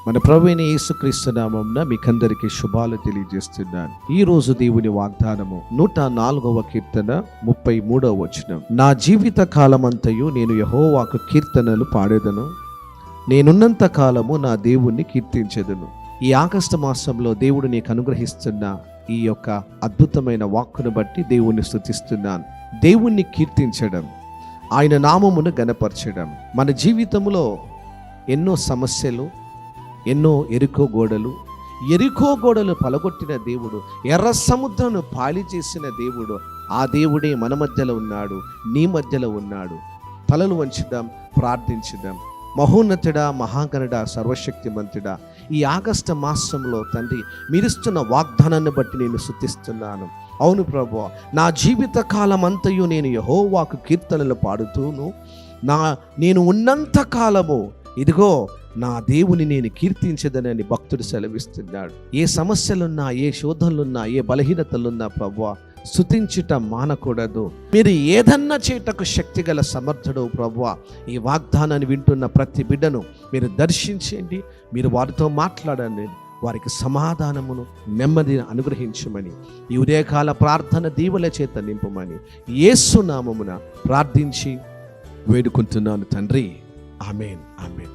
మన ప్రభువైన యేసుక్రీస్తు నామమున మీకందరికీ శుభాలు తెలియజేస్తున్నాను. ఈ రోజు దేవుని వాగ్దానము 104వ కీర్తన 33వ వచనం. నా జీవిత కాలమంతయు నేను యెహోవాకు కీర్తనలు పాడేదను, నేనున్నంత కాలము నా దేవుణ్ణి కీర్తించెదను. ఈ ఆగస్టు మాసంలో దేవుడు నీకు అనుగ్రహిస్తున్న ఈ యొక్క అద్భుతమైన వాక్కును బట్టి దేవుణ్ణి స్తుతిస్తున్నాను. దేవుణ్ణి కీర్తించడం, ఆయన నామమును గణపరచడం. మన జీవితంలో ఎన్నో సమస్యలు, ఎన్నో ఎరికో గోడలు పలగొట్టిన దేవుడు, ఎర్ర సముద్రను పాలి చేసిన దేవుడు, ఆ దేవుడే మన మధ్యలో ఉన్నాడు, నీ మధ్యలో ఉన్నాడు. తలలు వంచుదాం, ప్రార్థించుదాం. మహోన్నతుడా, మహాగణుడా, సర్వశక్తిమంతుడా, ఈ ఆగస్టు మాసంలో తండ్రి మీరిస్తున్న వాగ్దానాన్ని బట్టి నేను స్తుతిస్తున్నాను. అవును ప్రభువా, నా జీవిత కాలం అంతయు నేను యెహోవాకు కీర్తనలు పాడుతూను, నేను ఉన్నంత కాలము ఇదిగో నా దేవుని నేను కీర్తించదనని భక్తుడు సెలవిస్తున్నాడు. ఏ సమస్యలున్నా, ఏ శోధనలున్నా, ఏ బలహీనతలున్నా ప్రభువా స్తుతించుట మానకూడదు. మీరు ఏదన్నా చేటకు శక్తి గల సమర్థుడు ప్రభువా. ఈ వాగ్దానాన్ని వింటున్న ప్రతి బిడ్డను మీరు దర్శించండి, మీరు వారితో మాట్లాడండి, వారికి సమాధానమును, నెమ్మదిని అనుగ్రహించమని, ఈ ఉదయకాల ప్రార్థన దీవెల చేత నింపమని యేసు నామమున ప్రార్థించి వేడుకుంటున్నాను తండ్రి. ఆమేన్, ఆమేన్.